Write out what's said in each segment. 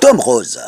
Octobre Rose,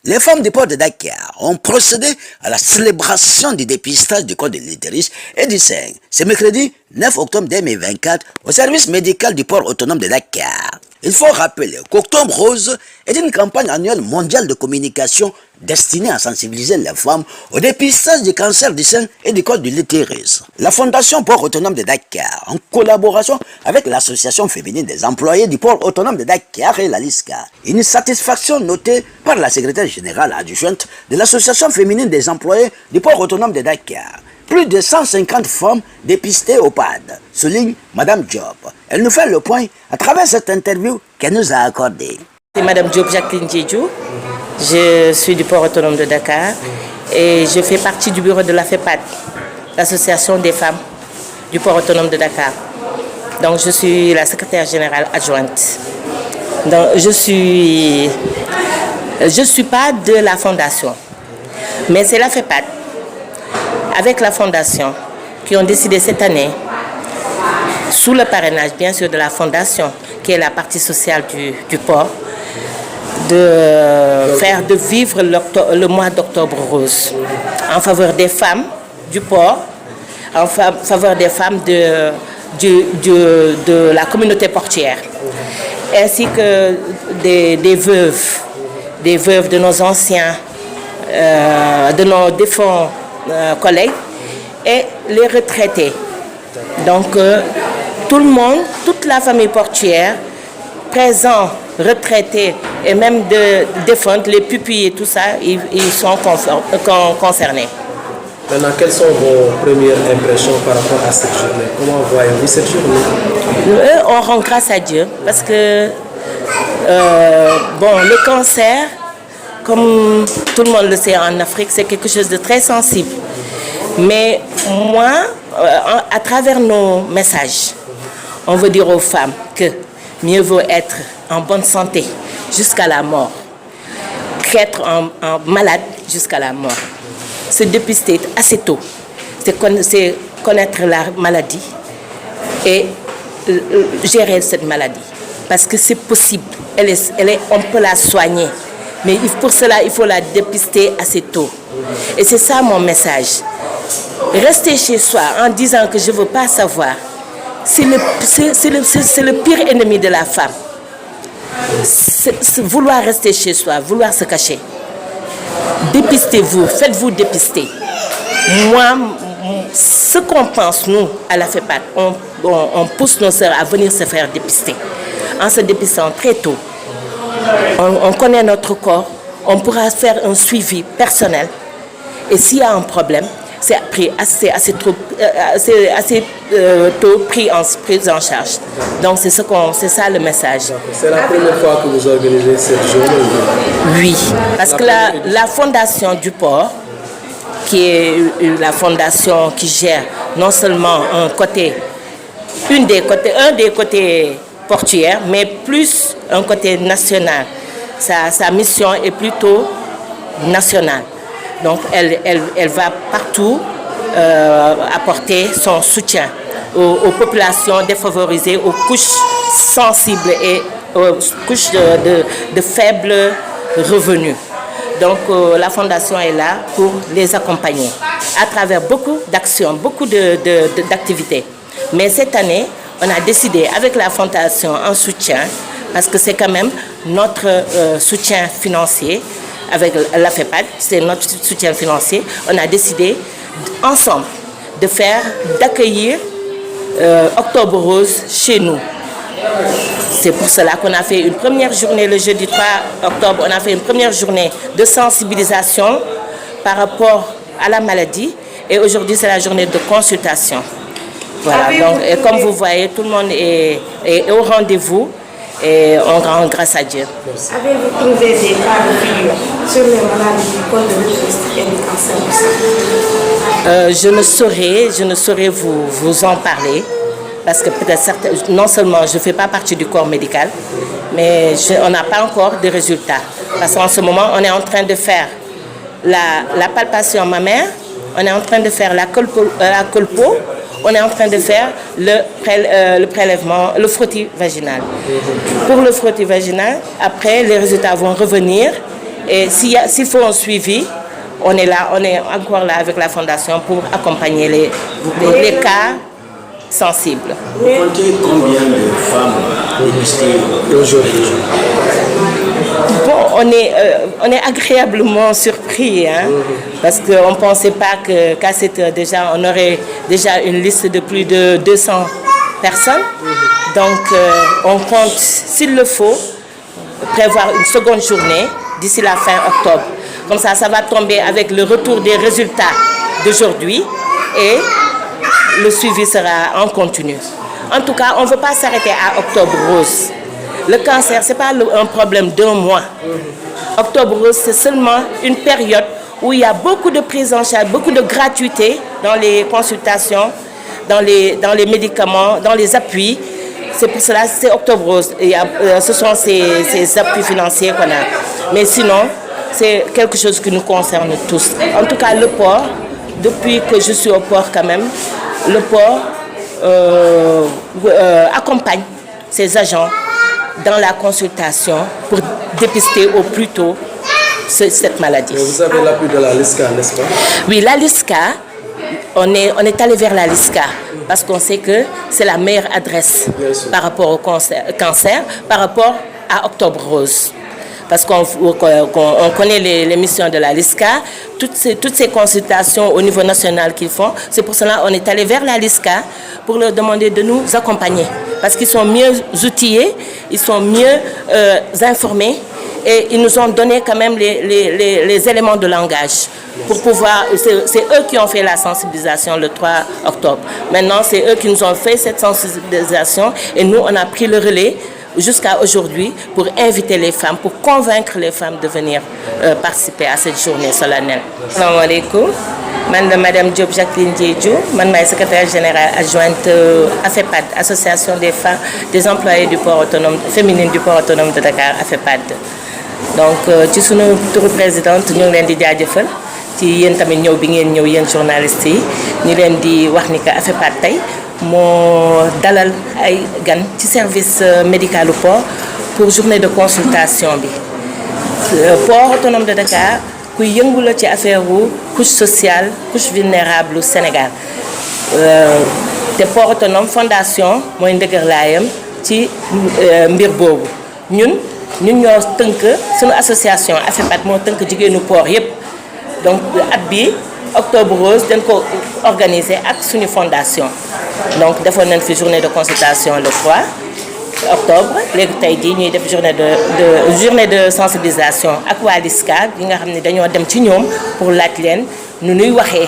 les femmes du port de Dakar ont procédé à la célébration du dépistage du code de l'utérus et du sein. C'est mercredi 9 octobre 2024 au service médical du port autonome de Dakar. Il faut rappeler qu'Octobre Rose est une campagne annuelle mondiale de communication destinée à sensibiliser les femmes au dépistage du cancer du sein et du col de l'utérus. La Fondation Port Autonome de Dakar, en collaboration avec l'Association féminine des employés du Port Autonome de Dakar et la LISCA, une satisfaction notée par la secrétaire générale adjointe de l'Association féminine des employés du Port Autonome de Dakar. Plus de 150 femmes dépistées au PAD, souligne Madame Diop. Elle nous fait le point à travers cette interview qu'elle nous a accordée. C'est Madame Diop Jacqueline Djedjou. Je suis du Port Autonome de Dakar et je fais partie du bureau de la FEPAD, l'association des femmes du Port Autonome de Dakar. Donc je suis la secrétaire générale adjointe. Donc je suis pas de la fondation, mais c'est la FEPAD avec la fondation qui ont décidé cette année, sous le parrainage bien sûr de la fondation, qui est la partie sociale du port, de vivre le mois d'Octobre Rose en faveur des femmes du port, en faveur des femmes de la communauté portière, ainsi que des veuves de nos anciens, de nos défunts collègues et les retraités. Donc tout le monde, toute la famille portière, présents, retraités et même de défuntes, les pupilles et tout ça, ils sont concernés. Maintenant, quelles sont vos premières impressions par rapport à cette journée? Comment voyez-vous cette journée? On rend grâce à Dieu parce que le cancer, comme tout le monde le sait en Afrique, c'est quelque chose de très sensible. Mais moi, à travers nos messages, on veut dire aux femmes que mieux vaut être en bonne santé jusqu'à la mort qu'être en malade jusqu'à la mort. Se dépister assez tôt, c'est connaître la maladie et gérer cette maladie. Parce que c'est possible, on peut la soigner. Mais pour cela, il faut la dépister assez tôt. Et c'est ça mon message. Rester chez soi en disant que je ne veux pas savoir, c'est le pire ennemi de la femme. Vouloir rester chez soi, vouloir se cacher. Dépistez-vous, faites-vous dépister. Moi, ce qu'on pense, nous, à la FEPAD, on pousse nos sœurs à venir se faire dépister. En se dépistant très tôt, on connaît notre corps, on pourra faire un suivi personnel. Et s'il y a un problème, c'est assez tôt pris en charge. Donc c'est ça le message. C'est la première fois que vous organisez cette journée? Oui, parce que la fondation du port, qui est la fondation qui gère non seulement un des côtés portuaires, mais plus un côté national. Sa mission est plutôt nationale. Donc elle va partout apporter son soutien aux populations défavorisées, aux couches sensibles et aux couches de faibles revenus. Donc la fondation est là pour les accompagner à travers beaucoup d'actions, beaucoup d'activités. Mais cette année, on a décidé avec la fondation en soutien, parce que c'est quand même notre soutien financier, avec la FEPAD, c'est notre soutien financier, on a décidé ensemble d'accueillir Octobre Rose chez nous. C'est pour cela qu'on a fait une première journée le jeudi 3 octobre, on a fait une première journée de sensibilisation par rapport à la maladie et aujourd'hui c'est la journée de consultation. Voilà, donc et comme vous voyez, tout le monde est au rendez-vous. Et on rend grâce à Dieu. Avez-vous trouvé des cas de figure sur les maladies du col de l'utérus et du cancer du sein? Je ne saurais vous en parler parce que peut-être non seulement je ne fais pas partie du corps médical, mais on n'a pas encore de résultats. Parce qu'en ce moment, on est en train de faire la palpation mammaire, on est en train de faire la colpo, on est en train de faire le prélèvement, le frottis vaginal. Pour le frottis vaginal, après, les résultats vont revenir Et s'il faut un suivi, on est encore là avec la fondation pour accompagner les cas sensibles. Vous comptez combien de femmes dépistées aujourd'hui? Bon, on est agréablement surpris, hein, parce qu'on ne pensait pas qu'à cette heure déjà, on aurait déjà une liste de plus de 200 personnes. Donc, on compte, s'il le faut, prévoir une seconde journée d'ici la fin octobre. Comme ça va tomber avec le retour des résultats d'aujourd'hui et le suivi sera en continu. En tout cas, on ne veut pas s'arrêter à Octobre Rose. Le cancer, ce n'est pas un problème d'un mois. Octobre Rose, c'est seulement une période où il y a beaucoup de prise en charge, beaucoup de gratuité dans les consultations, dans les médicaments, dans les appuis. C'est pour cela que c'est Octobre Rose. Ce sont ces appuis financiers qu'on a. Mais sinon, c'est quelque chose qui nous concerne tous. En tout cas, le port, depuis que je suis au port quand même, le port accompagne ses agents dans la consultation pour dépister au plus tôt cette maladie. Et vous avez l'appui de la LISCA, n'est-ce pas? Oui, la LISCA, on est allé vers la LISCA parce qu'on sait que c'est la meilleure adresse par rapport au cancer, par rapport à Octobre Rose. Parce qu'on connaît les missions de la LISCA, toutes ces consultations au niveau national qu'ils font. C'est pour cela qu'on est allé vers la LISCA pour leur demander de nous accompagner. Parce qu'ils sont mieux outillés, ils sont mieux informés et ils nous ont donné quand même les éléments de langage pour pouvoir... C'est eux qui ont fait la sensibilisation le 3 octobre. Maintenant, c'est eux qui nous ont fait cette sensibilisation et nous, on a pris le relais jusqu'à aujourd'hui pour inviter les femmes, pour convaincre les femmes de venir participer à cette journée solennelle. Assalamu alaikum. Madame Diop Jacqueline Diédhiou, je suis secrétaire générale adjointe AFEPAD, Association des femmes, des employés du port autonome, féminines du port autonome de Dakar, AFEPAD. Donc, ci sunu turu présidente ñu ngi leen di jaajëfal ci yéen tamit ñëw bi ngeen ñëw yéen journalistes yi ñu leen di wax ni que AFEPAD tey moo dalal ay gan ci service médical du port pour journée de consultation bi. Port autonome de Dakar kuy yëngu la ci affaire wu couche sociale couche vulnérable Sénégal te port autonome fondation mooy ndëgërlaayam ci mbir boobu ñun ñoo tënk suñu association AFEPAD moo tënk jigéenu port yépp donc at bi Octobre Rose dañ ko organiser ak suñu fondation donc defoon nañ fi journée de consultation le 3 octobre léegi tey jii ñuy def journée de sensibilisation ak waa LISCA yi nga xam ne dañoo dem ci ñoom pour laaj leen nu nuy waxee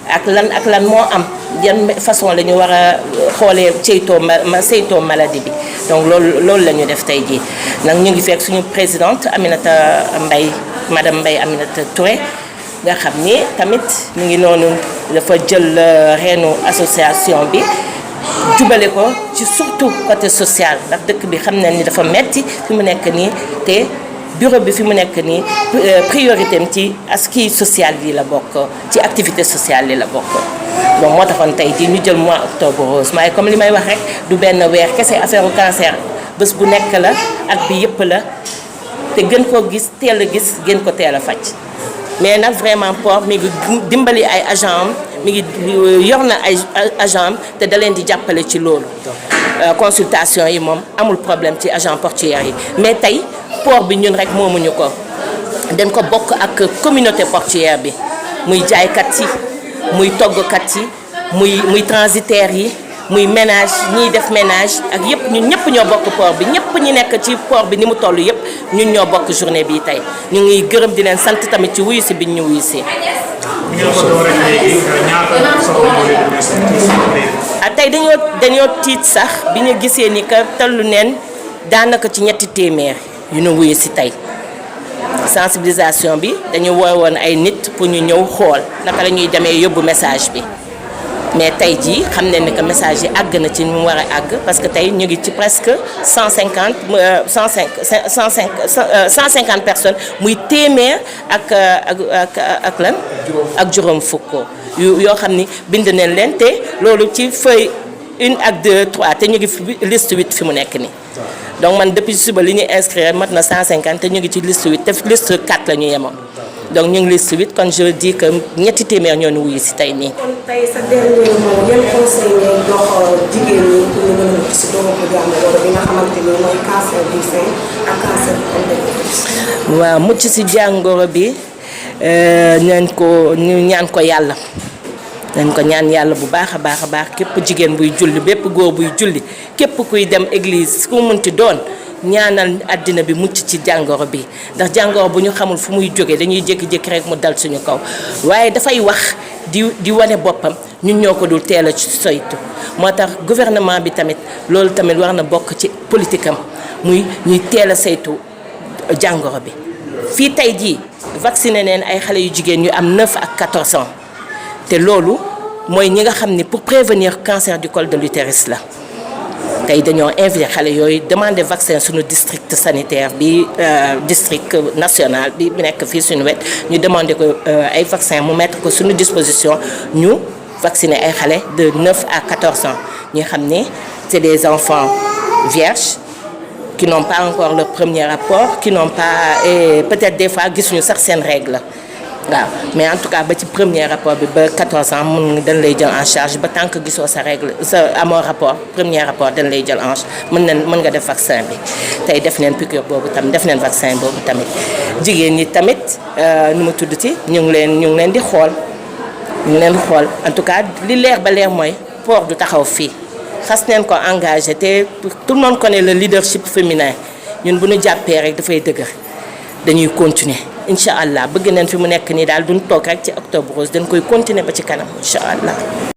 ak lan moo am yan façon la ñu war a xoolee saytoo maladie bi donc loolu la ñu def tey jii nag ñu ngi fekk suñu présidente Aminata Mbaye madame Mbaye Aminata Touré nga xam ni tamit mu ngi noonu dafa jël reenu association bi jubale ko ci surtout côté social ndax dëkk bi xam nañ ni dafa metti fi mu nekk nii te bureau bi fi mu nekk nii priorité am ci aski social yi la bokk ci activité sociale yi la bokk donc moo taxoon tey jii ñu jël mois Octobre Rose waaye comme li may wax rek du benn weer kese affaire u cancer bés bu nekk la at bi yëpp la te gën koo gis teel a gis gën ko teel a faj mais nag vraiment port mi ngi dimbali ay agent am mi ngi yor na ay agent am te da leen di jàppale ci loolu consultation yi moom amul problème ci agent portuaire yi mais tey port bi ñun rek moomuñu ko dañ ko bokk ak communauté portuaire bi muy jaaykat yi muy toggkat yi muy transitaire yi muy ménage ñiy def ménage ak yëpp ñun ñëpp ñoo bokk port bi ñëpp ñi nekk ci port bi ni mu toll yëpp ñun ñoo bokk journée bi tey ñu ngi gërëm di leen sant tamit ci wuyu si biñ ñu wuyu si. tey dañoo tiit sax bi ñu gisee ni que tollu neen daanaka ci ñetti téeméer yu ñu wuyu si tey sensibilisation bi dañu woowoon ay nit pour ñu ñëw xool naka la ñuy demee yóbbu message bi. mais tey jii xam nañ ne que message yi àgg na ci mu war a àgg parce que tey ñu ngi ci presque 150 personnes muy téeméer ak lan ak juróom fukk yoo xam ni bind nañ leen te loolu ci feuille 1 ak 2 3 te ñu ngi fi liste 8 fi mu nekk nii. donc man depuis suba li ñuy inscrire mat na 150 te ñu ngi ci liste 8 te liste 4 la ñu yemoon donc ñu ngi liste 8 kon je dis que ñetti téeméer ñoo ñu wuyu si tey nii. kon tey sa dernier mot yan conseil ngay jox jigéen ñi pour ñu mën a mucc si doomu jàngoro bi nga xamante ni mooy cancer du sein ak cancer du col de l'utérus. waaw mucc si jàngoro bi ñu ñaan ko yàlla. dañ ko ñaan yàlla bu baax a baax képp jigéen buy julli bépp góor buy julli képp kuy dem église ku mënti doon ñaanal àddina bi mucc ci jàngoro bi ndax jàngoro bu ñu xamul fu muy jógee dañuy jékki-jékki rek mu dal suñu kaw waaye dafay wax di wane boppam ñun ñoo ko dul teel a soytu moo tax gouvernement bi tamit loolu tamit war na bokk ci politique am muy ñuy teel a saytu jàngoro bi fii tey jii vacciné neen ay xale yu jigéen yu am 9 ak 14 ans te loolu mooy ñi nga xam ni pour prévenir cancer du col de l'utérus la tey dañoo invité xale yooyu demander vaccin suñu district sanitaire bi district national bi nekk fii suñu wet ñu demander ko ay vaccin mu mettre ko suñu disposition ñu vacciner ay xale de 9 à 14 ans ñi xam ni c'est des enfants vierges qui n'ont pas encore le premier rapport qui n'ont pas et peut-être des fois gisuñu sax seen règle waaw mais en tout cas ba ci premier rapport bi ba 14 ans mun dañ lay jël en charge ba tant que gisoo sa règle sa amoo rapport premier rapport dañ lay jël en charge mën nga def vaccin bi tey def neen piqûre boobu tamit def neen vaccin boobu tamit jigéen ñi tamit nu mu tudd ci ñu ngi leen di xool en tout cas li leer ba leer mooy port du taxaw fii xas neen ko engagé te tout le monde connaît le leadership féminin ñun bu ñu jàppee rek dafay dëgër dañuy continuer incha allah bëgg nañ fi mu nekk nii daal duñ toog rek ci octobre rose dañ koy continuer ba ci kanam incha allah.